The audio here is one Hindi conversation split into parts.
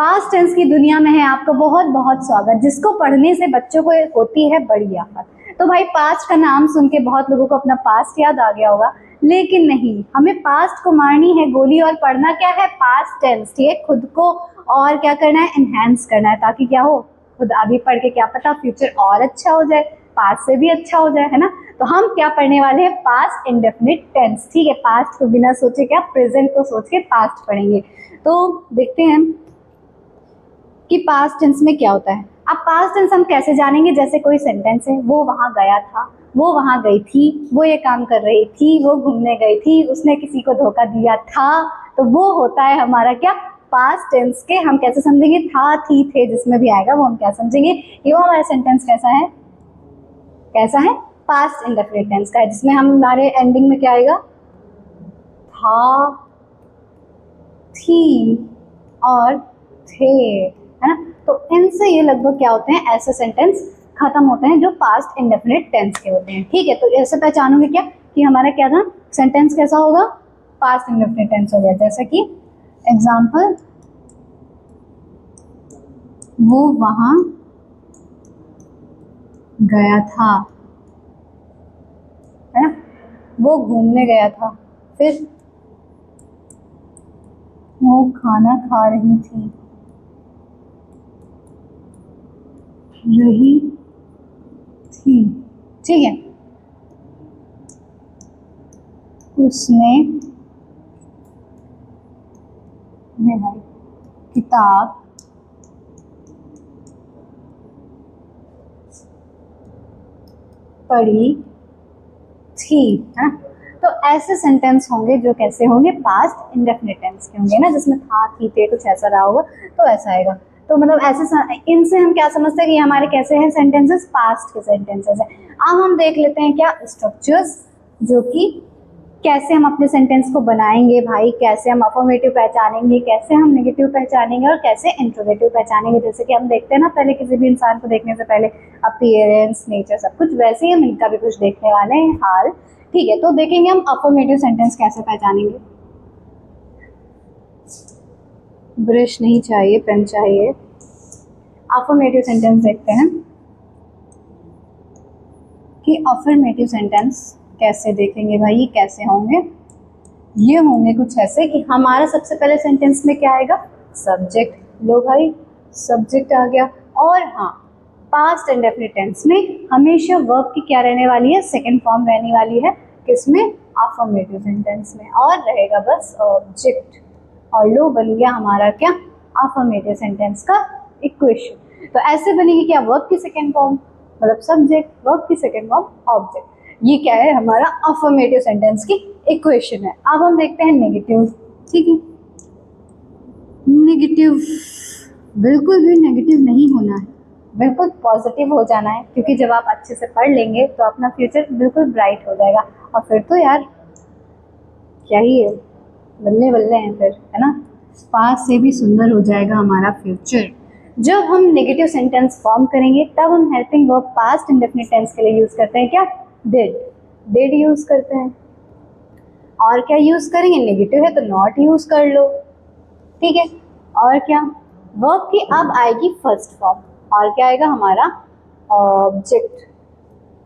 पास्ट टेंस की दुनिया में है आपका बहुत बहुत स्वागत, जिसको पढ़ने से बच्चों को होती है बड़ी आफत। तो भाई पास्ट का नाम सुन के बहुत लोगों को अपना पास्ट याद आ गया होगा, लेकिन नहीं, हमें पास्ट को मारनी है गोली और पढ़ना क्या है, पास्ट टेंस। ठीक है, खुद को और क्या करना है, एनहांस करना है, ताकि क्या हो, खुद अभी पढ़ के क्या पता फ्यूचर और अच्छा हो जाए, पास्ट से भी अच्छा हो जाए, है ना। तो हम क्या पढ़ने वाले हैं, पास्ट इंडेफिनिट टेंस। ठीक है, पास्ट को बिना सोचे क्या, प्रेजेंट को सोच के पास्ट पढ़ेंगे। तो देखते हैं कि पास्ट टेंस में क्या होता है। अब पास्ट टेंस हम कैसे जानेंगे, जैसे कोई सेंटेंस है, वो वहां गया था, वो वहां गई थी, वो ये काम कर रही थी, वो घूमने गई थी, उसने किसी को धोखा दिया था, तो वो होता है हमारा क्या, पास्ट टेंस के हम कैसे समझेंगे, था, थी, थे, जिसमें भी आएगा वो हम क्या समझेंगे, ये वो हमारा सेंटेंस कैसा है, कैसा है, पास्ट इंडेफिनिट टेंस का है, जिसमें हम हमारे एंडिंग में क्या आएगा, था, थी और थे, है ना। तो इनसे ये लगभग क्या होते हैं, ऐसे सेंटेंस खत्म होते हैं जो पास्ट इंडेफिनिट टेंस के होते हैं। ठीक है, तो ऐसे पहचानोगे क्या कि हमारा क्या था, सेंटेंस कैसा होगा, पास्ट इंडेफिनिट टेंस हो गया। जैसे कि एग्जाम्पल, वो वहां गया था, है ना, वो घूमने गया था, फिर वो खाना खा रही थी, रही थी। ठीक है, उसने किताब पढ़ी थी, है ना। तो ऐसे सेंटेंस होंगे जो कैसे होंगे, पास्ट इंडेफिनिट टेंस के होंगे ना, जिसमें था, थी, थे, कुछ ऐसा रहा होगा, तो ऐसा आएगा। तो मतलब ऐसे इनसे हम क्या समझते हैं कि हमारे कैसे हैं सेंटेंसेस, पास्ट के सेंटेंसेस हैं। अब हम देख लेते हैं क्या स्ट्रक्चर्स, जो कि कैसे हम अपने सेंटेंस को बनाएंगे भाई, कैसे हम अफर्मेटिव पहचानेंगे, कैसे हम नेगेटिव पहचानेंगे और कैसे इंट्रोगेटिव पहचानेंगे। जैसे कि हम देखते हैं ना पहले किसी भी इंसान को देखने से पहले अपीयरेंस, नेचर, सब कुछ, वैसे ही हम इनका भी कुछ देखने वाले हैं हाल। ठीक है, तो देखेंगे हम अफर्मेटिव सेंटेंस कैसे पहचानेंगे। ब्रश नहीं चाहिए, पेन चाहिए। अफर्मेटिव सेंटेंस देखते हैं कि अफर्मेटिव सेंटेंस कैसे देखेंगे भाई, ये कैसे होंगे, ये होंगे कुछ ऐसे कि हमारा सबसे पहले सेंटेंस में क्या आएगा, सब्जेक्ट। लो भाई, सब्जेक्ट आ गया। और हाँ, पास्ट इंडेफिनिट टेंस में हमेशा वर्ब की क्या रहने वाली है, सेकंड फॉर्म रहने वाली है, किसमें, अफर्मेटिव सेंटेंस में, और रहेगा बस ऑब्जेक्ट। और लो बन गया हमारा क्या, अफर्मेटिव सेंटेंस का इक्वेशन। तो ऐसे बनेगी क्या, वर्ब की सेकंड फॉर्म मतलब सब्जेक्ट, वर्ब की सेकंड फॉर्म ऑब्जेक्ट। ये क्या है, हमारा अफर्मेटिव सेंटेंस की इक्वेशन है। अब हम देखते हैं नेगेटिव। ठीक है, नेगेटिव बिल्कुल भी नेगेटिव नहीं होना है, बिल्कुल पॉजिटिव हो जाना है, क्योंकि जब आप अच्छे से पढ़ लेंगे तो अपना फ्यूचर बिल्कुल ब्राइट हो जाएगा, और फिर तो यार क्या ही है, बल्ले बल्ले हैं फिर, है ना, पास से भी सुंदर हो जाएगा हमारा फ्यूचर। जब हम नेगेटिव सेंटेंस फॉर्म करेंगे तब हम helping verb past indefinite tense के लिए यूज करते हैं क्या, डिड, डिड यूज करते हैं। और क्या यूज करेंगे, नेगेटिव है तो नॉट यूज कर लो। ठीक है, और क्या, वर्ब की अब आएगी फर्स्ट फॉर्म, और क्या आएगा हमारा, ऑब्जेक्ट।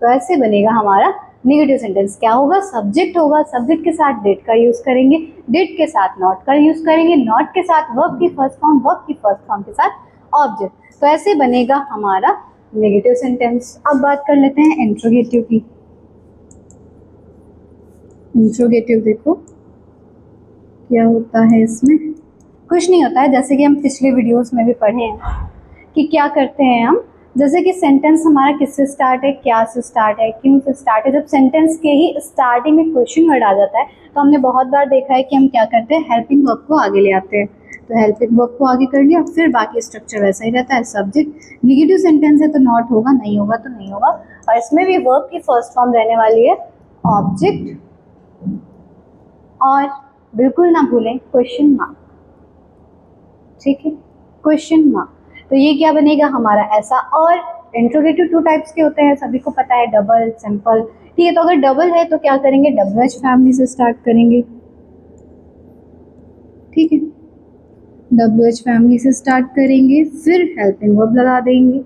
तो ऐसे बनेगा हमारा नेगेटिव सेंटेंस, क्या होगा, सब्जेक्ट होगा, सब्जेक्ट के साथ डिड का यूज करेंगे, डिड के साथ नॉट का यूज करेंगे, नॉट के साथ वर्ब की फर्स्ट फॉर्म, वर्ब की फर्स्ट फॉर्म के साथ ऑब्जेक्ट। तो ऐसे बनेगा हमारा नेगेटिव सेंटेंस। अब बात कर लेते हैं इंट्रोगेटिव की। इंट्रोगेटिव देखो क्या होता है, इसमें कुछ नहीं होता है, जैसे कि हम पिछले वीडियोस में भी पढ़े हैं कि क्या करते हैं हम, जैसे कि सेंटेंस हमारा किससे स्टार्ट है, क्या से स्टार्ट है, क्यों से स्टार्ट है। जब सेंटेंस के ही स्टार्टिंग में क्वेश्चन वर्ड आ जाता है तो हमने बहुत बार देखा है कि हम क्या करते हैं, हेल्पिंग वर्ब को आगे ले आते हैं। तो हेल्पिंग वर्ब को आगे कर लिया, फिर बाकी स्ट्रक्चर वैसा ही रहता है, सब्जेक्ट। नेगेटिव सेंटेंस है तो नॉट होगा, नहीं होगा तो नहीं होगा, और इसमें भी वर्ब की फर्स्ट फॉर्म रहने वाली है ऑब्जेक्ट, और बिल्कुल ना भूलें क्वेश्चन मार्क। ठीक है, क्वेश्चन मार्क। तो ये क्या बनेगा हमारा ऐसा। और इंट्रोगेटिव टू टाइप्स के होते हैं, सभी को पता है, डबल, सिंपल। ठीक है, तो अगर डबल है तो क्या करेंगे, WH फैमिली से स्टार्ट करेंगे। ठीक है, WH फैमिली से स्टार्ट करेंगे, फिर हेल्पिंग वर्ब लगा देंगे,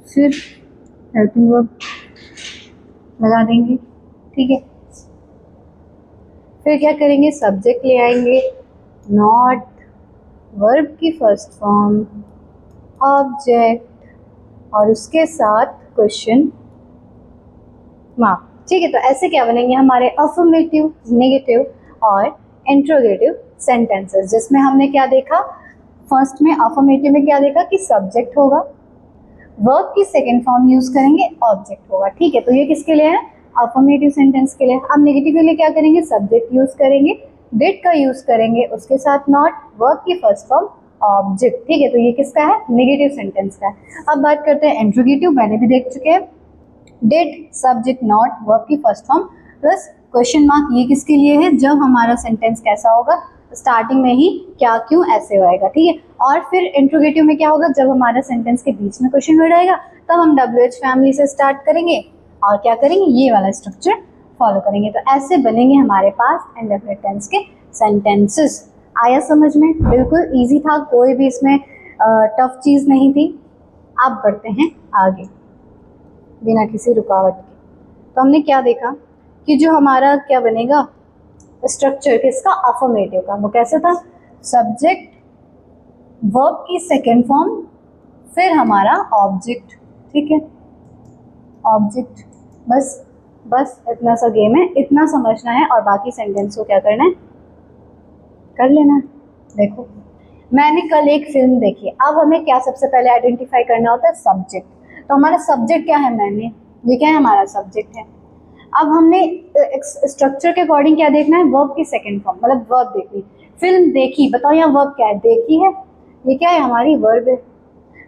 फिर हेल्पिंग वर्ब लगा देंगे, ठीक है। फिर क्या करेंगे, सब्जेक्ट ले आएंगे, नॉट, वर्ब की फर्स्ट फॉर्म, ऑब्जेक्ट और उसके साथ क्वेश्चन मार्क, ठीक है। तो ऐसे क्या बनेंगे हमारे अफर्मेटिव, नेगेटिव और इंट्रोगेटिव सेंटेंसेस, जिसमें हमने क्या देखा, फर्स्ट में अफर्मेटिव में क्या देखा कि सब्जेक्ट होगा, वर्ब की सेकेंड फॉर्म यूज करेंगे, ऑब्जेक्ट होगा, ठीक है। तो ये किसके लिए है, अफर्मेटिव सेंटेंस के लिए। अब नेगेटिव के लिए क्या करेंगे, सब्जेक्ट यूज करेंगे, डिड का यूज करेंगे, उसके साथ नॉट, वर्ब की फर्स्ट फॉर्म, ऑब्जेक्ट, ठीक है। तो ये किसका है, नेगेटिव सेंटेंस का है। अब बात करते हैं इंट्रोगेटिव, मैंने भी देख चुके हैं, डिड, सब्जेक्ट, नॉट, वर्ब की first form plus question mark, ये किसके लिए है, जब हमारा सेंटेंस कैसा होगा, स्टार्टिंग में ही क्या क्यों ऐसे होएगा, ठीक है। और फिर इंट्रोगेटिव में क्या होगा, जब हमारा सेंटेंस के बीच में क्वेश्चन वर्ड आएगा तब हम WH फैमिली से स्टार्ट करेंगे और क्या करेंगे, ये वाला स्ट्रक्चर फॉलो करेंगे। तो ऐसे बनेंगे हमारे पास इंडेफिनिट टेंस के सेंटेंसेस। आया समझ में, बिल्कुल ईजी था, कोई भी इसमें टफ चीज़ नहीं थी। अब बढ़ते हैं आगे बिना किसी रुकावट के। तो हमने क्या देखा कि जो हमारा क्या बनेगा स्ट्रक्चर किसका, अफर्मेटिव का, वो कैसे था, सब्जेक्ट, वर्ब की सेकेंड फॉर्म, फिर हमारा ऑब्जेक्ट, ठीक है, ऑब्जेक्ट। बस बस इतना सा गेम है, इतना समझना है और बाकी सेंटेंस को क्या करना है, कर लेना है। देखो मैंने कल एक फिल्म देखी, अब हमें क्या सबसे पहले आइडेंटिफाई करना होता है, सब्जेक्ट। तो हमारा सब्जेक्ट क्या है, मैंने, ये क्या है, हमारा सब्जेक्ट है। अब हमने स्ट्रक्चर के अकॉर्डिंग क्या देखना है, वर्ब की सेकंड फॉर्म, मतलब वर्ब देखनी, फिल्म देखी, बताओ यहाँ वर्ब क्या है, देखी है, ये क्या है, हमारी वर्ब है।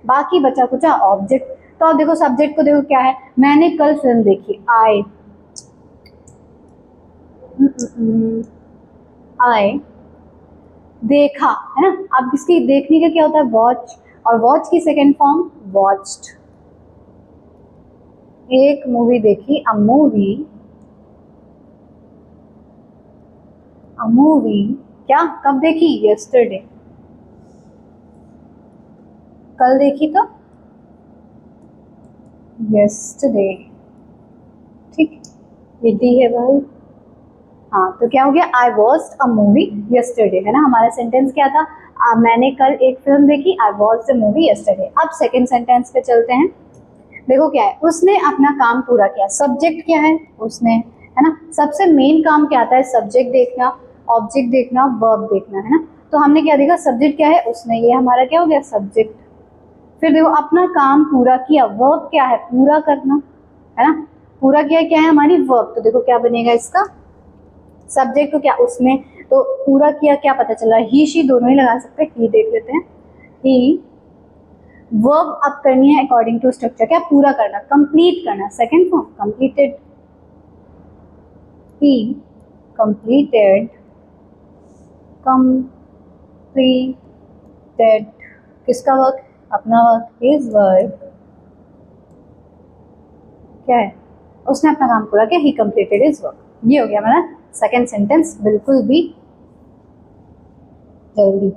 बाकी बचा कुचा ऑब्जेक्ट। तो अब देखो सब्जेक्ट को देखो क्या है, मैंने कल फिल्म देखी, आई देखा, है ना। अब इसकी देखने का क्या होता है, वॉच, और वॉच की सेकंड फॉर्म वॉच्ड। एक मूवी देखी, अ मूवी क्या, कब देखी, यस्टरडे, कल देखी तो यस्टरडे, ठीक, ये डी है भाई। हाँ तो क्या हो गया, I watched a movie yesterday, है ना। हमारा सेंटेंस क्या था, मैंने कल एक फिल्म देखी, I watched the movie yesterday. अब सेकंड सेंटेंस पे चलते हैं। देखो क्या है, उसने अपना काम पूरा किया, सब्जेक्ट क्या है, उसने, है ना। सबसे मेन काम क्या आता है, सब्जेक्ट देखना, ऑब्जेक्ट देखना, वर्ब देखना, है ना। तो हमने क्या देखा, सब्जेक्ट क्या है, उसने, ये हमारा क्या हो गया, सब्जेक्ट। फिर देखो अपना काम पूरा किया, वर्ब क्या है, पूरा करना, है ना। पूरा किया क्या है, हमारी वर्ब। तो देखो क्या बनेगा इसका, सब्जेक्ट को क्या, उसने, तो पूरा किया क्या पता चला, ही शी दोनों ही लगा सकते हैं, ही देख लेते हैं, ही। वर्ब अब करनी है अकॉर्डिंग टू स्ट्रक्चर, क्या, पूरा करना, कंप्लीट करना, सेकंड फॉर्म कंप्लीटेड, ही कंप्लीटेड, कंप्लीटेड, किसका वर्क, अपना वर्क, हिज वर्क, क्या है, उसने अपना काम पूरा किया, ही कंप्लीटेड हिज वर्क। ये हो गया हमारा सेकंड सेंटेंस, बिल्कुल भी जल्दी।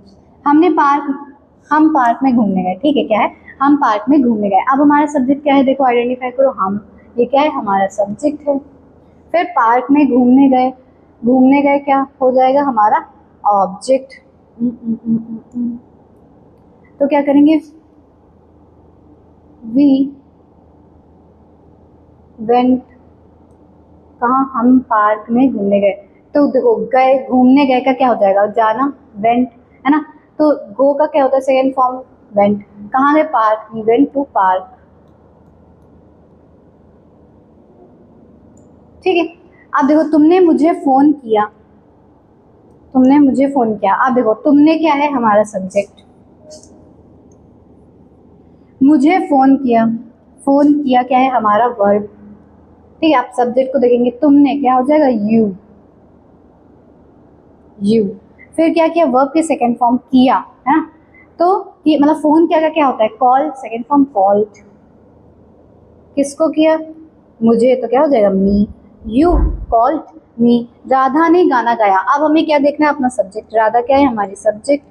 हम पार्क में घूमने गए, ठीक है, क्या है, हम पार्क में घूमने गए। अब हमारा सब्जेक्ट क्या है, देखो आइडेंटिफाई करो, हम, ये क्या है, हमारा सब्जेक्ट है। फिर पार्क में घूमने गए, घूमने गए क्या हो जाएगा, हमारा ऑब्जेक्ट। तो क्या करेंगे, वी वेंट, कहाँ, हम पार्क में घूमने गए। तो देखो गए, घूमने गए का क्या हो जाएगा, जाना, वेंट, है ना। तो गो का क्या होता है, सेकेंड फॉर्म वेंट, कहाँ गए, park, we went to park, ठीक है। अब देखो तुमने मुझे फोन किया, तुमने मुझे फोन किया। अब देखो तुमने क्या है, हमारा सब्जेक्ट, मुझे फोन किया, फोन किया क्या है, हमारा वर्ब, ठीक है। आप सब्जेक्ट को देखेंगे, तुमने क्या हो जाएगा, यू। फिर क्या किया, वर्ब की सेकेंड फॉर्म किया, है ना। तो ये मतलब फोन किया का क्या होता है, कॉल, सेकेंड फॉर्म कॉल्ड, किसको किया, मुझे, तो क्या हो जाएगा, मी, यू कॉल्ड, मी। राधा ने गाना गाया। अब हमें क्या देखना है, अपना सब्जेक्ट। राधा क्या है, हमारी सब्जेक्ट।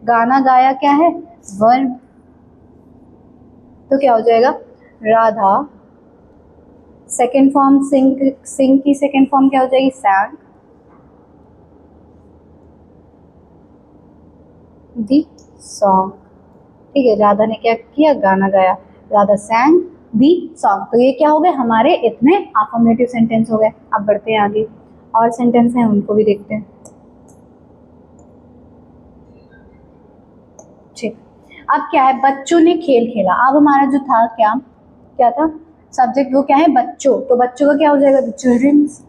गाना गाया क्या है, वर्ब। तो क्या हो जाएगा, राधा। सेकेंड फॉर्म सिंग, सिंग की सेकेंड फॉर्म क्या हो जाएगी, सैंग। The song. ठीक है, राधा ने क्या किया, गाना गाया। Radha सैंग the song. तो ये क्या हो गए हमारे, इतने अफर्मेटिव सेंटेंस हो गए। अब बढ़ते हैं आगे, और सेंटेंस हैं उनको भी देखते हैं। ठीक, अब क्या है, बच्चों ने खेल खेला। अब हमारा जो था क्या, क्या था सब्जेक्ट, वो क्या है, बच्चों। तो बच्चों का क्या हो जाएगा, द चिल्ड्रंस।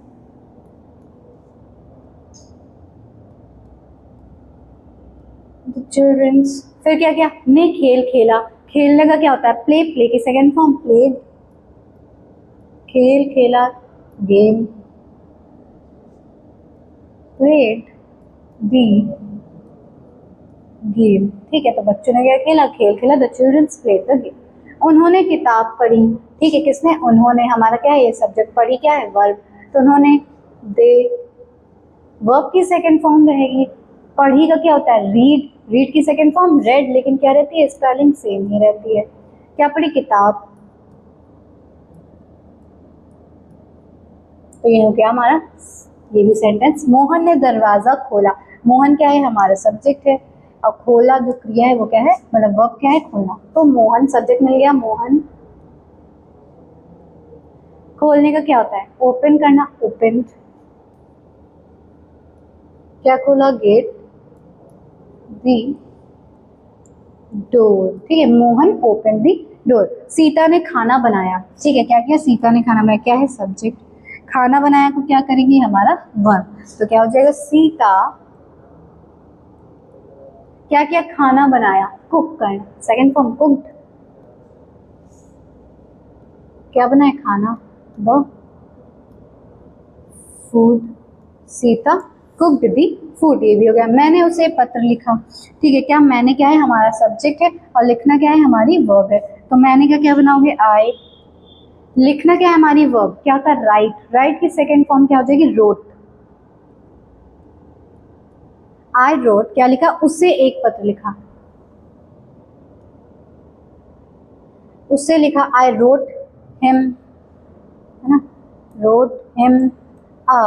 The children's. फिर क्या क्या, ने खेल खेला। खेलने का क्या होता है, प्ले। प्ले की सेकेंड फॉर्म प्लेड। खेल खेला, गेम। प्लेड दी गेम। ठीक है, तो बच्चों ने क्या खेला, खेल खेला। The childrens played the game. उन्होंने किताब पढ़ी। ठीक है, किसने, उन्होंने। हमारा क्या है, ये सब्जेक्ट। पढ़ी क्या है, वर्ब। तो उन्होंने, दे। वर्ब की सेकंड फॉर्म रहेगी। पढ़ी का क्या होता है, रीड। रीड की सेकंड फॉर्म रेड, लेकिन क्या रहती है, स्पेलिंग सेम ही रहती है। क्या पढ़ी, किताब। तो ये हो गया हमारा ये भी सेंटेंस। मोहन ने दरवाजा खोला। मोहन क्या है, हमारा सब्जेक्ट है। और खोला जो क्रिया है वो क्या है, मतलब वर्ब क्या है, खोलना। तो मोहन सब्जेक्ट मिल गया, मोहन। खोलने का क्या होता है, ओपन करना, ओपन। क्या खोला, गेट। दी डोर। ठीक है, मोहन ओपन दी डोर। सीता ने खाना बनाया। ठीक है, क्या किया, सीता ने खाना बनाया। क्या है, सब्जेक्ट। खाना बनाया को क्या करेंगे, हमारा वर्ब। तो क्या हो जाएगा, सीता क्या क्या, खाना बनाया, कुक करना। Second form cooked. क्या बनाया, खाना, the food. Sita cooked the food. ये भी हो गया। मैंने उसे पत्र लिखा। ठीक है, क्या मैंने क्या है, हमारा सब्जेक्ट है। और लिखना क्या है, हमारी वर्ब है। तो मैंने का क्या बनाओगे, आई। लिखना क्या है, हमारी वर्ब। क्या होता है, राइट। राइट की सेकेंड फॉर्म क्या हो जाएगी, रोट। आई रोट, क्या लिखा, उससे एक पत्र लिखा। उससे लिखा, आई रोट हिम, है ना, रोट हिम अ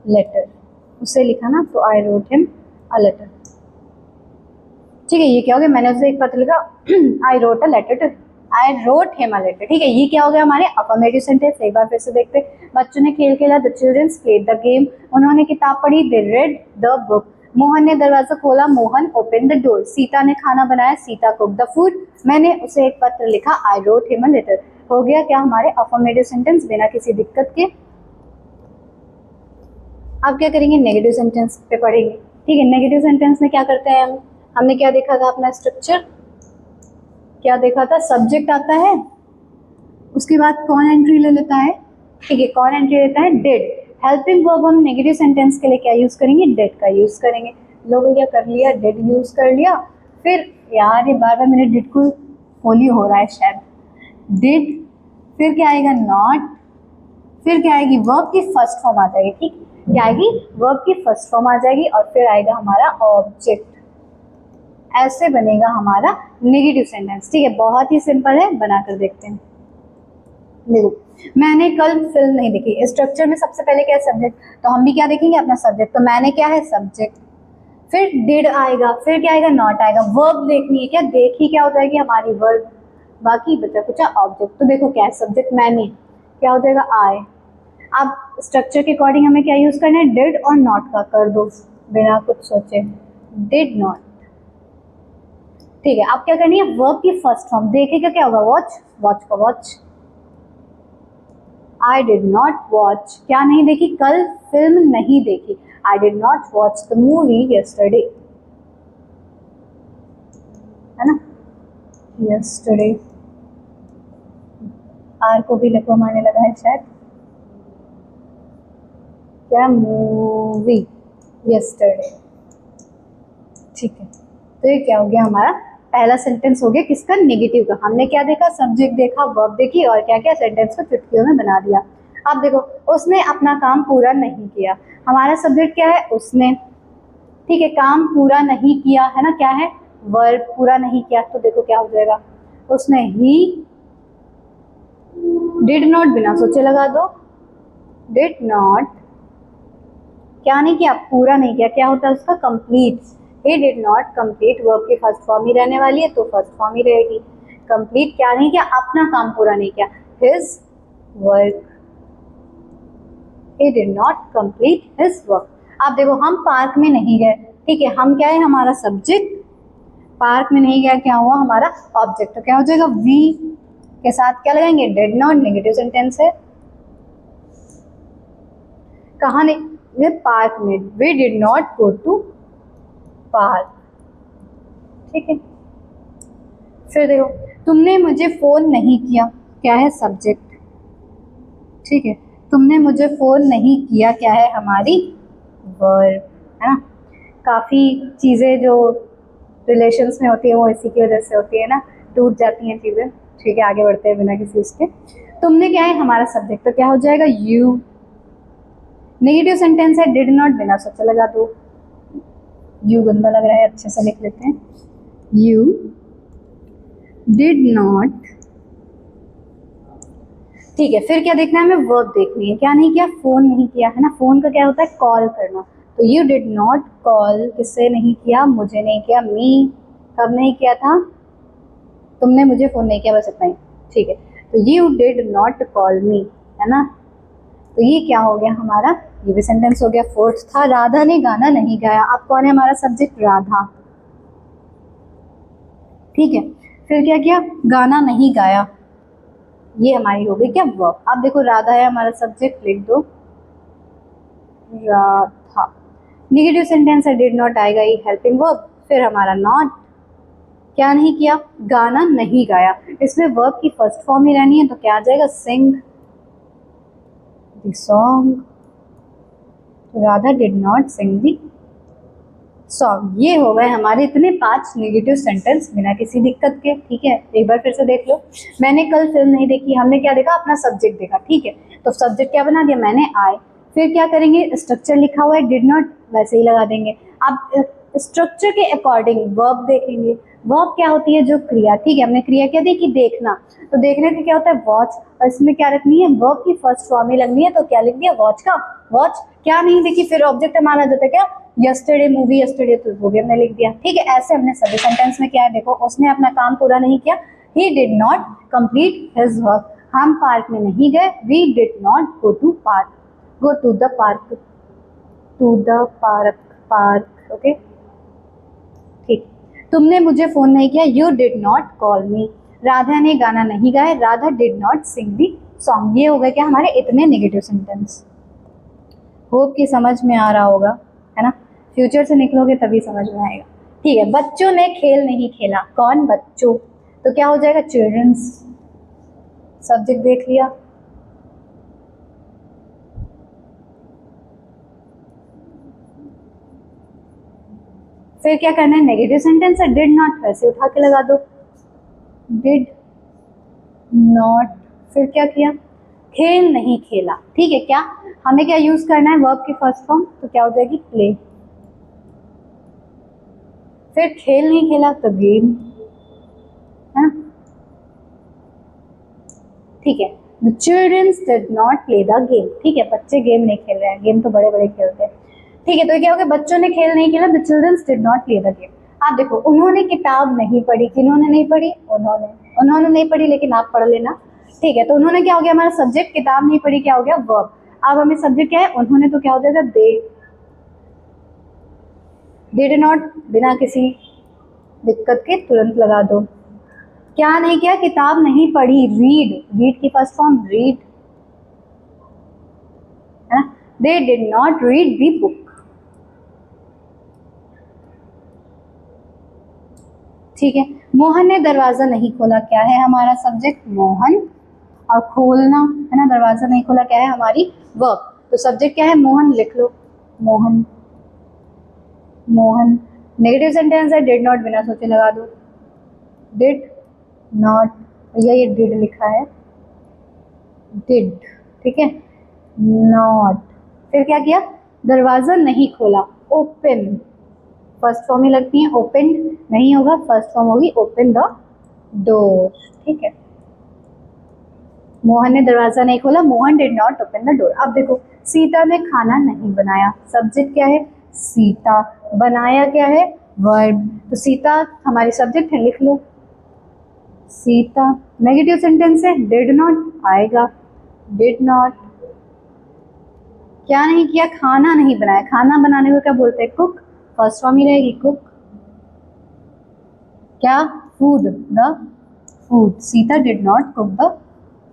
लेटर। उसे लिखा ना, तो I wrote him a letter. ठीक है, ये क्या हो गया, मैंने उसे एक पत्र लिखा। I wrote a letter to, I wrote him a letter. ठीक है, ये क्या हो गया, हमारे अफर्मेटिव सेंटेंस। एक बार फिर से देखते। बच्चों ने खेल खेला, the childrens played the game. उन्होंने किताब पढ़ी, they read the book. Mohan ने दरवाजा खोला, Mohan open the door. Sita ने खाना बनाया, सीता कुक द फूड। मैंने उसे एक पत्र लिखा, I wrote him a letter. हो गया क्या, हमारे अफर्मेटिव सेंटेंस बिना किसी दिक्कत के। अब क्या करेंगे, नेगेटिव सेंटेंस पे पढ़ेंगे। ठीक है, नेगेटिव सेंटेंस में क्या करते हैं हम, हमने क्या देखा था, अपना स्ट्रक्चर क्या देखा था, सब्जेक्ट आता है, उसके बाद कौन एंट्री ले लेता है। ठीक है, कौन एंट्री लेता है, डिड। हेल्पिंग वर्ब हम नेगेटिव सेंटेंस के लिए क्या यूज करेंगे, डिड का यूज करेंगे। लो भैया कर लिया, डिड यूज कर लिया। फिर यार ये बार बार मेरे डिड को होली हो रहा है शायद। डिड, फिर क्या आएगा, नॉट। फिर क्या आएगी, वर्ब की फर्स्ट फॉर्म आ जाएगी। ठीक, क्या आएगी, वर्ब की फर्स्ट फॉर्म आ जाएगी। और फिर आएगा हमारा ऑब्जेक्ट। ऐसे बनेगा हमारा नेगेटिव सेंटेंस। ठीक है, बहुत ही सिंपल है, बनाकर देखते हैं। देखो, मैंने कल फिल्म नहीं देखी। स्ट्रक्चर में सबसे पहले क्या है, सब्जेक्ट। तो हम भी क्या देखेंगे, अपना सब्जेक्ट। तो मैंने क्या है, सब्जेक्ट। फिर डिड आएगा, फिर क्या आएगा, नॉट आएगा। वर्ब देखनी है क्या, देखी क्या हो जाएगी, हमारी वर्ब। बाकी बचा कुछ ऑब्जेक्ट। तो देखो क्या है, सब्जेक्ट मैंने, क्या हो जाएगा, आई। अब स्ट्रक्चर के अकॉर्डिंग हमें क्या यूज करना है, डिड और नॉट का कर दो बिना कुछ सोचे, डिड नॉट। ठीक है, अब क्या करनी है, वर्ब की फर्स्ट फॉर्म। देखेगा क्या होगा, वॉच। वॉच का watch. I did not watch, क्या नहीं देखी, कल फिल्म नहीं देखी। आई did not watch the movie yesterday, है ना, यस्टरडे। आर को भी लकवा मारने लगा है शायद। क्या, मूवी यस्टरडे। ठीक है, तो ये क्या हो गया, हमारा पहला सेंटेंस हो गया किसका, नेगेटिव का। हमने क्या देखा, सब्जेक्ट देखा, वर्ब देखी, और क्या क्या सेंटेंस को चुटकियों में बना दिया। अब देखो उसने अपना काम पूरा नहीं किया, हमारा सब्जेक्ट क्या है, उसने। ठीक है, काम पूरा नहीं किया है ना, क्या है, वर्ब, पूरा नहीं किया, तो देखो क्या हो जाएगा, उसने ही डिड नॉट, बिना सोचे लगा दो, डिड नॉट, क्या नहीं किया, पूरा नहीं किया, क्या होता है उसका, complete. He did not complete, verb की फर्स्ट फॉर्म ही रहने वाली है तो फर्स्ट फॉर्म ही रहेगी। कंप्लीट क्या नहीं किया, अपना काम पूरा नहीं किया, his work, he did not complete his work. अब देखो हम पार्क में नहीं गए, ठीक है, हम क्या है, हमारा सब्जेक्ट, पार्क में नहीं गया, क्या हुआ, हमारा ऑब्जेक्ट, तो क्या हो जाएगा, वी के साथ क्या लगाएंगे, डिड नॉट, नेगेटिव सेंटेंस है, कहाँ नहीं, पार्क में, we did not go to park. ठीक है, फिर देखो तुमने मुझे फोन नहीं किया, क्या है, सब्जेक्ट। ठीक है, तुमने मुझे फोन नहीं किया, क्या है, हमारी वर्ब, है ना। काफ़ी चीज़ें जो रिलेशंस में होती है वो इसी की वजह से होती है ना, टूट जाती हैं चीज़ें। ठीक है, आगे बढ़ते हैं बिना किसी उसके। तुमने क्या है, हमारा सब्जेक्ट, तो क्या हो जाएगा, यू। नेगेटिव सेंटेंस है, डिड नॉट, बिना सोचे लगा दो, यू गंदा लग रहा है, अच्छे से लिख लेते हैं, यू डिड नॉट। ठीक है, फिर क्या देखना है हमें, वर्ब देखनी है, क्या नहीं किया, फोन नहीं किया, है ना, फोन का क्या होता है, कॉल करना, तो यू डिड नॉट कॉल, किससे नहीं किया, मुझे नहीं किया, मी, कब नहीं किया था, तुमने मुझे फोन नहीं किया, बस इतना ही। ठीक है, तो यू डिड नॉट कॉल मी, है ना, तो ये क्या हो गया हमारा, ये भी सेंटेंस हो गया। फोर्थ था, राधा ने गाना नहीं गाया, अब कौन है हमारा सब्जेक्ट, राधा। ठीक है, फिर क्या किया, गाना नहीं गाया, ये हमारी हो गई क्या, वर्ब। अब देखो राधा है हमारा सब्जेक्ट, लिख दो राधा। नेगेटिव सेंटेंस है, डिड नॉट आएगा, ये हेल्पिंग वर्ब, फिर हमारा नॉट, क्या नहीं किया, गाना नहीं गाया, इसमें वर्ब की फर्स्ट फॉर्म ही रहनी है, तो क्या आ जाएगा, सिंग द सॉन्ग, तो Radha did not sing the song. ये हो गए हमारे इतने 5 नेगेटिव सेंटेंस बिना किसी दिक्कत के। ठीक है, एक बार फिर से देख लो, मैंने कल फिल्म नहीं देखी, हमने क्या देखा, अपना सब्जेक्ट देखा। ठीक है, तो सब्जेक्ट क्या बना दिया मैंने, आए, फिर क्या करेंगे, स्ट्रक्चर लिखा हुआ है, डिड नॉट, वैसे ही लगा देंगे। अब स्ट्रक्चर के अकॉर्डिंग वर्ब देखेंगे, वर्ब क्या होती है, जो क्रिया। ठीक है, हमने क्रिया क्या देखी, देखना, तो देखने का क्या होता है, वॉच, और इसमें क्या रखनी है, वर्ब की फर्स्ट फॉर्म ही लगनी है, तो क्या लिख दिया, वॉच का वॉच, क्या नहीं देखी, फिर ऑब्जेक्ट हमारा जाता है क्या, यस्टरडे मूवी, यस्टरडे, तो वो भी हमने लिख दिया। ठीक है, ऐसे हमने सभी सेंटेंस में क्या है, देखो उसने अपना काम पूरा नहीं किया, he did not complete his work, हम पार्क में नहीं गए, we did not go to park, go to the park, to the park, park, okay. ठीक, तुमने मुझे फोन नहीं किया, you did not call me, Radha ने गाना नहीं गाया, Radha did not sing the song. ये हो गए क्या हमारे इतने नेगेटिव सेंटेंस। होप कि समझ में आ रहा होगा, है ना, फ्यूचर से निकलोगे तभी समझ में आएगा। ठीक है, बच्चों ने खेल नहीं खेला, कौन, बच्चों, तो क्या हो जाएगा, चिल्ड्रंस, सब्जेक्ट देख लिया। फिर क्या करना है, नेगेटिव सेंटेंस है, डिड नॉट, वैसे उठा के लगा दो, डिड नॉट, फिर क्या किया, खेल नहीं खेला। ठीक है, क्या हमें क्या यूज करना है, वर्ब की फर्स्ट फॉर्म, तो क्या हो जाएगी, प्ले, फिर खेल नहीं खेला तो गेम, है ना। ठीक है, the childrens did not play the game, ठीक है, बच्चे गेम नहीं खेल रहे हैं, गेम तो बड़े बड़े खेलते हैं। ठीक है, तो क्या हो गया, बच्चों ने खेल नहीं खेला, the childrens did not play the game. आप देखो, उन्होंने किताब नहीं पढ़ी, किन्होंने नहीं पढ़ी, उन्होंने नहीं पढ़ी, लेकिन आप पढ़ लेना। ठीक है, तो उन्होंने क्या हो गया, हमारा सब्जेक्ट, किताब नहीं पढ़ी क्या हो गया, वर्ब। अब हमें सब्जेक्ट क्या है, उन्होंने, तो क्या हो जाएगा, दे डिड नॉट, बिना किसी दिक्कत के तुरंत लगा दो। क्या नहीं किया, किताब नहीं पढ़ी, रीड, रीड की फर्स्ट फॉर्म रीड, है ना, दे did not read the book. ठीक है, मोहन ने दरवाजा नहीं खोला, क्या है हमारा सब्जेक्ट, मोहन, और खोलना, है ना, दरवाजा नहीं खोला, क्या है हमारी वर्ब, तो सब्जेक्ट क्या है, मोहन, लिख लो, मोहन, मोहन। नेगेटिव सेंटेंस है, डिड नॉट, बिना सोचे लगा दो, डिड नॉट, भैया ये डिड लिखा है, डिड, ठीक है, नॉट, फिर क्या किया, दरवाजा नहीं खोला, ओपन, फर्स्ट फॉर्म ही लगती है, ओपन नहीं होगा, फर्स्ट फॉर्म होगी ओपन द डोर, ठीक है। मोहन ने दरवाजा नहीं खोला, Mohan did not open the door. अब देखो, सीता ने खाना नहीं बनाया, सब्जेक्ट क्या है, सीता, बनाया क्या है, वर्ब, तो सीता हमारी सब्जेक्ट है, लिख लो सीता। नेगेटिव सेंटेंस है, डिड नॉट आएगा, डिड नॉट, क्या नहीं किया, खाना नहीं बनाया, खाना बनाने को क्या बोलते हैं, कुक, फर्स्ट फॉर्म ही रहेगी कुक, क्या, food, the food, Sita did not cook the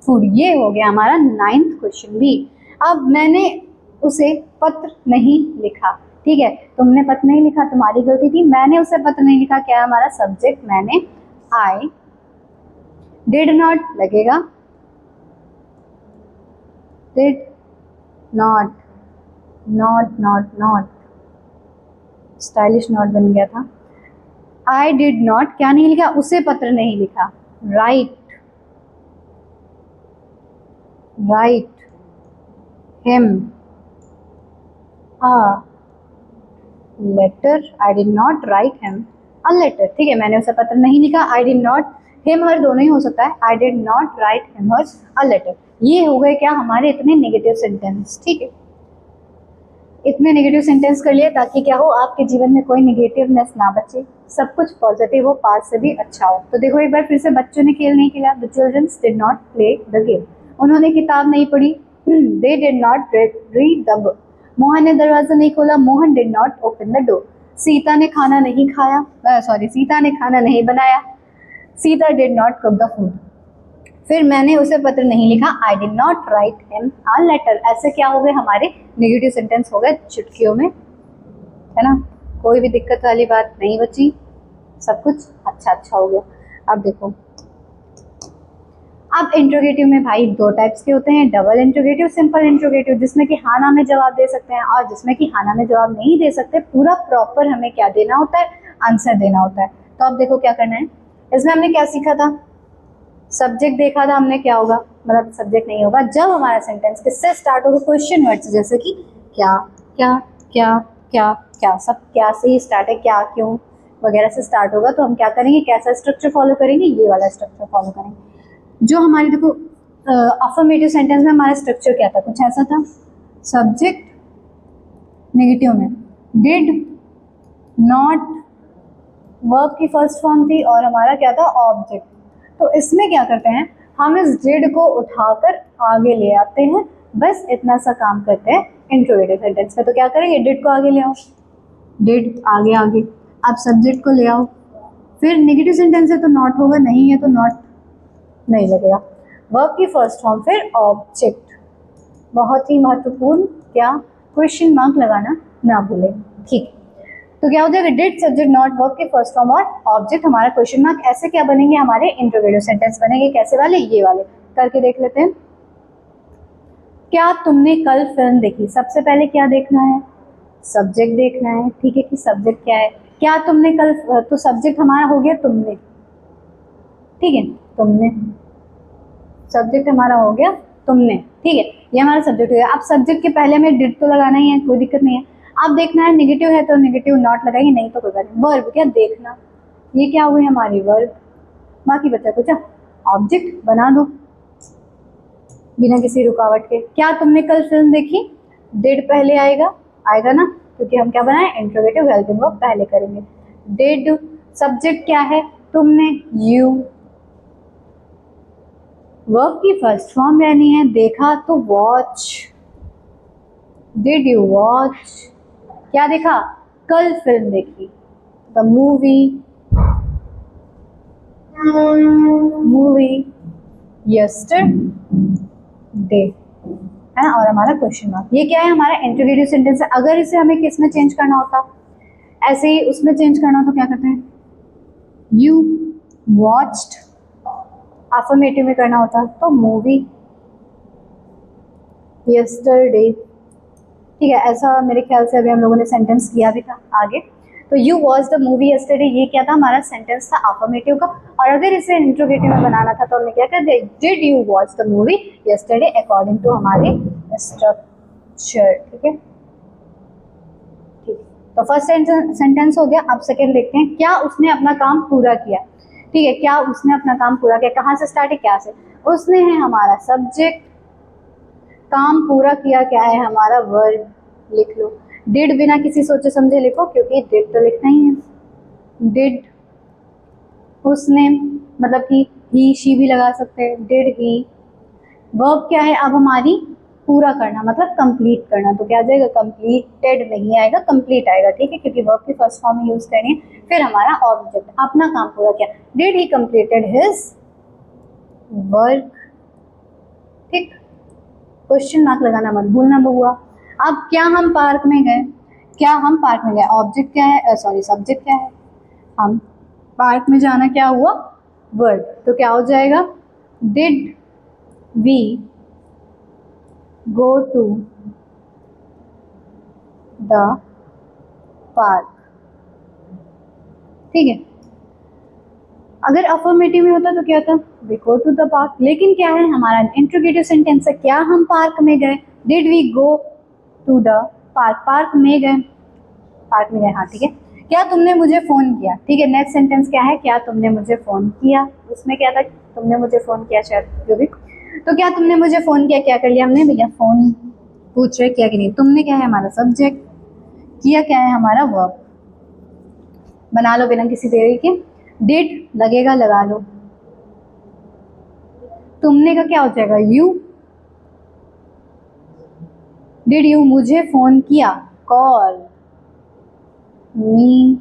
food. ये हो गया हमारा 9th क्वेश्चन भी। अब मैंने उसे पत्र नहीं लिखा, ठीक है, तुमने पत्र नहीं लिखा, तुम्हारी गलती थी, मैंने उसे पत्र नहीं लिखा, क्या है हमारा सब्जेक्ट, मैंने, आई, डिड नॉट लगेगा, did not, not not not, stylish not बन गया था, आई डिड नॉट, क्या नहीं लिखा, उसे पत्र नहीं लिखा, write, write him a letter, I did not write him a letter, ठीक है, मैंने उसे पत्र नहीं लिखा, I did not, him her दोनों ही हो सकता है, I did not write him her a letter. ये हो गए क्या हमारे इतने नेगेटिव सेंटेंस, ठीक है, इतने नेगेटिव सेंटेंस कर लिए ताकि क्या हो, आपके जीवन में कोई नेगेटिवनेस ना बचे, सब कुछ पॉजिटिव हो, पास से भी अच्छा हो। तो देखो एक बार फिर से, बच्चों ने खेल नहीं खेला, the childrens did not play the game, उन्होंने किताब नहीं पढ़ी, they did not read the book, Mohan ने दरवाजा नहीं खोला, Mohan did not open the door, Sita ने खाना नहीं खाया, सीता ने खाना नहीं बनाया, Sita did not cook the food, फिर मैंने उसे पत्र नहीं लिखा, I did not write him a letter. ऐसे क्या हो गए हमारे नेगेटिव सेंटेंस हो गए चुटकियों में, है ना, कोई भी दिक्कत वाली बात नहीं बची, सब कुछ अच्छा अच्छा हो गया। अब देखो, अब इंट्रोगेटिव में भाई दो टाइप्स के होते हैं, डबल इंट्रोगेटिव, सिंपल इंट्रोगेटिव, जिसमें कि हाँ ना में जवाब दे सकते हैं, और जिसमें कि हाँ ना में जवाब नहीं दे सकते, पूरा प्रॉपर हमें क्या देना होता है, आंसर देना होता है। तो अब देखो क्या करना है, इसमें हमने क्या सीखा था, सब्जेक्ट देखा था हमने, क्या होगा, मतलब सब्जेक्ट नहीं होगा जब हमारा सेंटेंस किससे स्टार्ट होगा, क्वेश्चन वर्ड से, जैसे कि क्या, क्या, क्या, क्या, क्या, सब क्या से ही स्टार्ट है, क्या, क्यों वगैरह से स्टार्ट होगा, तो हम क्या करेंगे, कैसा स्ट्रक्चर फॉलो करेंगे, ये वाला स्ट्रक्चर फॉलो करेंगे। जो हमारी देखो अफर्मेटिव सेंटेंस में हमारा स्ट्रक्चर क्या था, कुछ ऐसा था, सब्जेक्ट, नेगेटिव में डिड नॉट, वर्ब की फर्स्ट फॉर्म थी, और हमारा क्या था, ऑब्जेक्ट। तो इसमें क्या करते हैं, हम इस डिड को उठाकर आगे ले आते हैं, बस इतना सा काम करते हैं इंट्रोगेटिव सेंटेंस में। तो क्या करेंगे, डिड को आगे ले आओ, डिड आगे आगे, अब सब्जेक्ट को ले आओ, फिर नेगेटिव सेंटेंस है तो नॉट होगा, नहीं है तो नॉट नहीं लगेगा, वर्ब की फर्स्ट फॉर्म, फिर ऑब्जेक्ट, बहुत ही महत्वपूर्ण, क्या, क्वेश्चन मार्क लगाना ना भूलें, ठीक। तो क्या हो जाएगा, डिड सब्जेक्ट नॉट वर्ब के फर्स्ट फॉर्म और ऑब्जेक्ट हमारा क्वेश्चन मार्क, ऐसे क्या बनेंगे हमारे इंट्रोगेटिव सेंटेंस बनेंगे, कैसे वाले, ये वाले करके देख लेते हैं। क्या तुमने कल फिल्म देखी, सबसे पहले क्या देखना है, सब्जेक्ट देखना है, ठीक है, कि सब्जेक्ट क्या है, क्या तुमने कल, तो सब्जेक्ट हमारा हो गया तुमने, ठीक है, तुमने, सब्जेक्ट हमारा हो गया तुमने, ठीक है, ये हमारा सब्जेक्ट हो गया। अब सब्जेक्ट के पहले हमें डिड तो लगाना ही है, कोई दिक्कत नहीं है। अब देखना है, नेगेटिव है तो नेगेटिव नॉट लगाएंगे, नहीं तो कोई बात नहीं। वर्ब क्या, देखना, ये क्या हुई हमारी वर्ब, बाकी बचा कुछ ऑब्जेक्ट बना दो बिना किसी रुकावट के। क्या तुमने कल फिल्म देखी, डिड पहले आएगा, आएगा ना, क्योंकि हम क्या बनाए, इंट्रोगेटिव हेल्पिंग वर्ब पहले करेंगे। डिड, सब्जेक्ट क्या है, तुमने, यू, वर्ब की फर्स्ट फॉर्म रहनी है, देखा तो वॉच, डिड यू वॉच, क्या देखा, कल फिल्म देखी, द मूवी, मूवी यस्टरडे, है ना, और हमारा क्वेश्चन मार्क, ये क्या है, हमारा इंट्रोगेटिव सेंटेंस है। अगर इसे हमें किस में चेंज करना होता, ऐसे ही उसमें चेंज करना हो तो क्या करते हैं, यू वॉच्ड, अफर्मेटिव में करना होता तो मूवी यस्टरडे, ठीक है, ऐसा मेरे ख्याल से अभी हम लोगों ने सेंटेंस किया भी था आगे। तो you watch the movie yesterday, ये क्या था, हमारा सेंटेंस था अफर्मेटिव का। और अगर इसे इंट्रोगेटिव में बनाना था तो हमने क्या कर दिया, did you watch the movie yesterday according to हमारे स्ट्रक्चर। ठीक है, तो फर्स्ट सेंटेंस हो गया। अब सेकंड देखते हैं, क्या उसने अपना काम पूरा किया। ठीक है, क्या उसने अपना काम पूरा किया, कहाँ से स्टार्ट है, क्या से, उसने है हमारा सब्जेक्ट, काम पूरा किया क्या है हमारा वर्ब, लिख लो। डिड बिना किसी सोचे समझे लिखो, क्योंकि डिड तो लिखना ही है। डिड, उसने मतलब कि ही शी भी लगा सकते हैं, डिड ही। वर्ब क्या है अब हमारी, पूरा करना मतलब कंप्लीट करना, तो क्या आ जाएगा, कंप्लीटेड नहीं आएगा, कंप्लीट आएगा। ठीक है, क्योंकि वर्ब की फर्स्ट फॉर्म में यूज करनी है। फिर हमारा ऑब्जेक्ट, अपना काम पूरा किया, did he completed his work. ठीक, क्वेश्चन मार्क लगाना मत भूलना बउआ। अब क्या हम पार्क में गए, क्या हम पार्क में गए, ऑब्जेक्ट क्या है, सॉरी सब्जेक्ट क्या है, हम पार्क में जाना क्या हुआ, वर्ब, तो क्या हो जाएगा, did we go to the park. ठीक है, अगर अफर्मेटिव में होता तो क्या होता, we go to the park. लेकिन क्या है हमारा इंट्रोगेटिव सेंटेंस है, क्या हम पार्क में गए, did we go to the park, park में गए, पार्क में गए। हाँ ठीक है, क्या तुमने मुझे फोन किया। ठीक है, नेक्स्ट सेंटेंस क्या है, क्या तुमने मुझे फोन किया, उसमें क्या था, तुमने मुझे फोन किया, शायद जो भी, तो क्या तुमने मुझे फोन किया, क्या कर लिया हमने भैया, फोन पूछ रहे किया कि नहीं, तुमने क्या है हमारा सब्जेक्ट, किया क्या है हमारा वर्ब। बना लो बिना किसी देरी के, डिड लगेगा लगा लो, तुमने का क्या हो जाएगा, यू, डिड यू मुझे फोन किया, कॉल मी।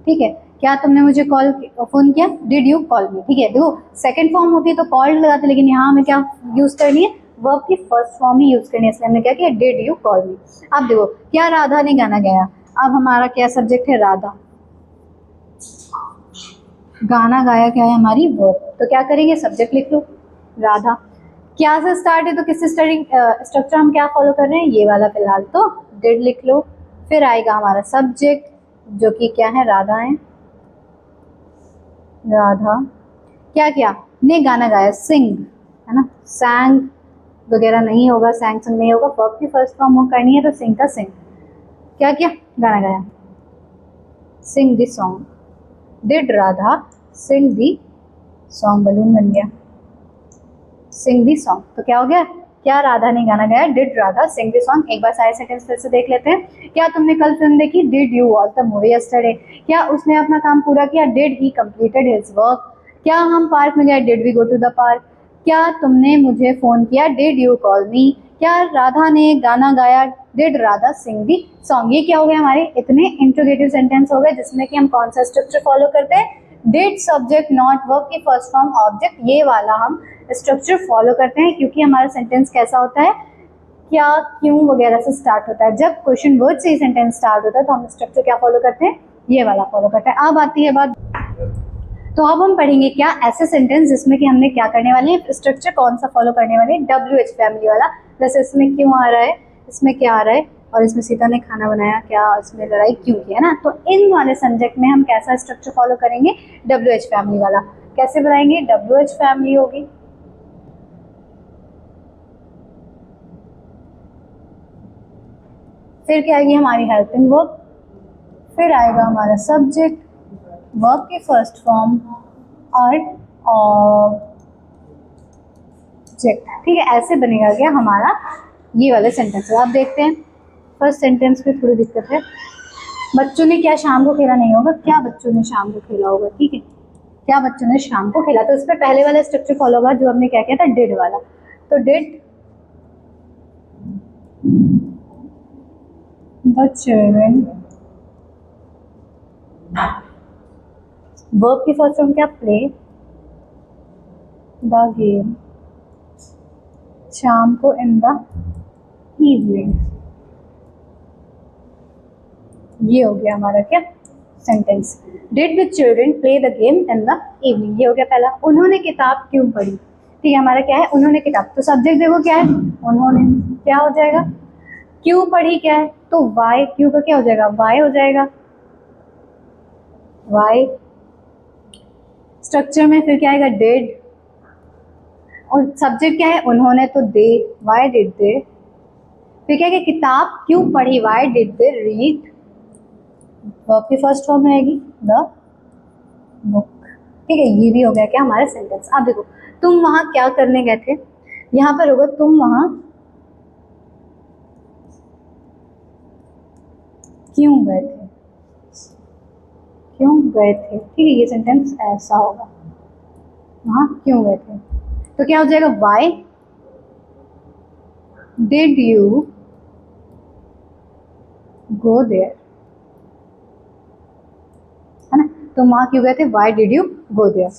ठीक है, क्या तुमने मुझे कॉल फोन किया, डिड यू कॉल मी। ठीक है, देखो सेकंड फॉर्म होती है तो कॉल्ड लगाते, लेकिन यहाँ हमें क्या यूज करनी है, वर्ब की फर्स्ट फॉर्म ही यूज करनी है, इसलिए हमने क्या किया, डिड यू कॉल मी। अब देखो, क्या राधा ने गाना गाया, अब हमारा क्या सब्जेक्ट है, राधा, गाना गाया क्या है हमारी वर्ब, तो क्या करेंगे, सब्जेक्ट लिख लो, राधा। क्या से स्टार्ट है तो किससे स्ट्रक्चर हम क्या फॉलो कर रहे हैं, ये वाला, फिलहाल तो डिड लिख लो। फिर आएगा हमारा सब्जेक्ट जो कि क्या है, राधा है, राधा क्या किया, ने गाना गाया, सिंग है ना, सैंग वगैरह नहीं होगा, सैंग संग नहीं होगा, वर्ब की फर्स्ट फॉर्म करनी है तो सिंग का सिंग, क्या किया, गाना गाया, sing the song, did Radha sing the song, balloon बन गया, सिंग दी सॉन्ग, तो क्या हो गया, क्या राधा ने गाना गाया, did Radha sing the song. एक बार सारे सेंटेंस फिर से देख लेते हैं, क्या तुमने कल फिल्म देखी, did you watch the movie yesterday, क्या उसने अपना काम पूरा किया, did he completed his work, क्या हम पार्क में गए, did we go to the park, क्या तुमने मुझे फोन किया, डिड यू कॉल मी, क्या राधा ने गाना गाया, did Radha sing the song. ये क्या हो गया, हमारे इतने इंट्रोगेटिव सेंटेंस हो गए जिसमें कि हम कौन सा स्ट्रक्चर फॉलो करते हैं, डिड सब्जेक्ट नॉट वर्ब की फर्स्ट फॉर्म ऑब्जेक्ट, ये वाला हम स्ट्रक्चर फॉलो करते हैं, क्योंकि हमारा सेंटेंस कैसा होता है, क्या क्यों वगैरह से स्टार्ट होता है। जब क्वेश्चन वर्ड से ही सेंटेंस स्टार्ट होता है तो हम स्ट्रक्चर क्या फॉलो करते हैं, ये वाला फॉलो करते हैं। अब आती है बात, तो अब हम पढ़ेंगे क्या ऐसे सेंटेंस जिसमें कि हमने क्या करने वाले हैं, स्ट्रक्चर कौन सा फॉलो करने वाले हैं, WH फैमिली वाला। जैसे इसमें क्यों आ रहा है, इसमें क्या आ रहा है, और इसमें सीता ने खाना बनाया, क्या इसमें लड़ाई क्यों की, है ना। तो इन वाले सब्जेक्ट में हम कैसा स्ट्रक्चर फॉलो करेंगे, WH फैमिली वाला। कैसे बनाएंगे, WH फैमिली होगी, फिर क्या आएगी हमारी हेल्पिंग वर्ब, फिर आएगा हमारा सब्जेक्ट, वर्ब की फर्स्ट फॉर्म और ऑब्जेक्ट। ठीक है, ऐसे बनेगा क्या हमारा ये वाले सेंटेंस। अब देखते हैं फर्स्ट सेंटेंस में थोड़ी दिक्कत है, बच्चों ने क्या शाम को खेला, नहीं होगा, क्या बच्चों ने शाम को खेला होगा। ठीक है, क्या बच्चों ने शाम को खेला, तो इसमें पहले वाला स्ट्रक्चर फॉलो होगा जो हमने क्या किया था, डिड वाला। तो डिड द चिल्ड्रन, वर्ब की फर्स्ट फॉर्म क्या, प्ले द गेम शाम को, इन द इवनिंग। ये हो गया हमारा क्या sentence, did the children play the game in the evening, ये हो गया पहला। उन्होंने किताब क्यों पढ़ी, ठीक है, हमारा क्या है, उन्होंने किताब, तो सब्जेक्ट देखो क्या है, उन्होंने, क्या हो जाएगा, क्यों पढ़ी क्या है, तो वाई, क्यों का क्या हो जाएगा, वाई हो जाएगा, वाई। स्ट्रक्चर में फिर क्या आएगा, डिड, और सब्जेक्ट क्या है, उन्होंने, तो दे, वाई डिड दे। फिर क्या है, किताब क्यों पढ़ी, why did they read. Verb की फर्स्ट फॉर्म रहेगी द बुक। ठीक है, ये भी हो गया क्या हमारा सेंटेंस। अब देखो, तुम वहां क्या करने गए थे, यहाँ पर होगा तुम वहां क्यों गए थे, क्यों गए थे। ठीक है, ये सेंटेंस ऐसा होगा, वहां क्यों गए थे। तो क्या हो जाएगा, why did you go there, है ना। तुम वहां क्यों गए थे, why did you go there.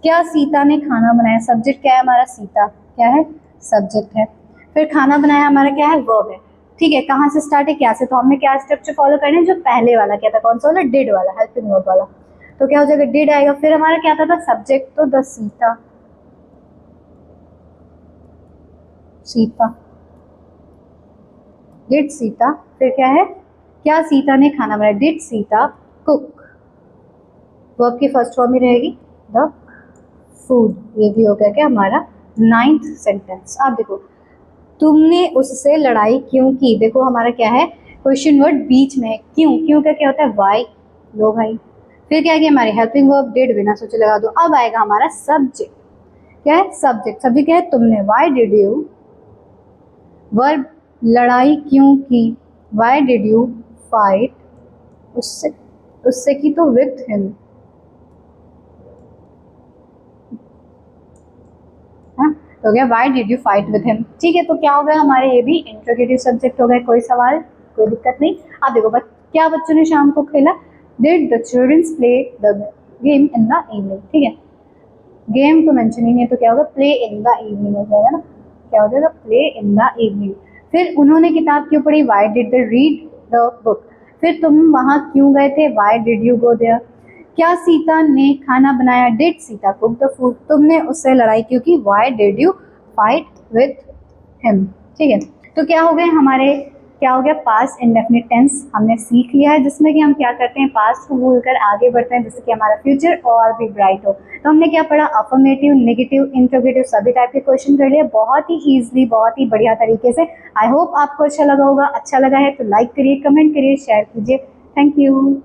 क्या सीता ने खाना बनाया, सब्जेक्ट क्या है हमारा, सीता क्या है, सब्जेक्ट है। फिर खाना बनाया हमारा क्या है, वर्ब है। ठीक है, कहाँ से स्टार्ट है, क्या से, तो हमने क्या स्ट्रक्चर फॉलो करना है, जो पहले वाला क्या था, कौन सा वाला, डिड वाला, हेल्पिंग वर्ब वाला। तो क्या हो जाएगा, डिड आएगा। फिर हमारा क्या था सब्जेक्ट, तो द सीता, सीता, डिड सीता। फिर क्या है, क्या सीता ने खाना बनाया, डिड सीता कुक। वर्ब की फर्स्ट फॉर्म ही रहेगी द फूड। ये भी हो गया क्या हमारा 9th सेंटेंस। अब देखो, तुमने उससे लड़ाई क्यों की। देखो हमारा क्या है, क्वेश्चन वर्ड बीच में है, क्यों, क्यों का क्या होता है, वाई। लो भाई, फिर क्या है हमारे हेल्पिंग वर्ब डिड, बिना सोचे लगा दो। अब आएगा हमारा सब्जेक्ट, क्या है, सब्जेक्ट, सब्जेक्ट क्या है, तुमने, वाई डिड यू। वर्ब, लड़ाई क्यों की, वाई डिड यू फाइट, उससे, उससे की तो विथ हिम, तो गया Y did you fight with him. ठीक है, तो क्या हो गया हमारे, ये भी इंट्रोगेटिव सब्जेक्ट हो गए। कोई सवाल, कोई दिक्कत नहीं। अब देखो क्या बच्चों ने शाम को खेला, did the childrens play the game in the evening. ठीक है, गेम तो मेंशन ही नहीं है, तो क्या होगा, प्ले इन द इवनिंग हो जाएगा ना, क्या हो जाएगा, प्ले इन द इवनिंग। फिर उन्होंने किताब क्यों पढ़ी, why did they read the book. फिर तुम वहां क्यों गए थे, why did you go there. क्या सीता ने खाना बनाया, did Sita cook the food. तुमने उससे लड़ाई क्यों की, why did you fight with him. ठीक है, तो क्या हो गए हमारे, क्या हो गया, पास्ट इंडेफिनिट टेंस हमने सीख लिया है, जिसमें कि हम क्या करते हैं, पास्ट को भूलकर आगे बढ़ते हैं, जिससे कि हमारा फ्यूचर और भी ब्राइट हो। तो हमने क्या पढ़ा, अफर्मेटिव, नेगेटिव, इंट्रोगेटिव, सभी टाइप के क्वेश्चन कर लिए बहुत ही ईजिली, बहुत ही बढ़िया तरीके से। आई होप आपको अच्छा लगा होगा। अच्छा लगा है तो लाइक करिए, कमेंट करिए, शेयर कीजिए। Thank you.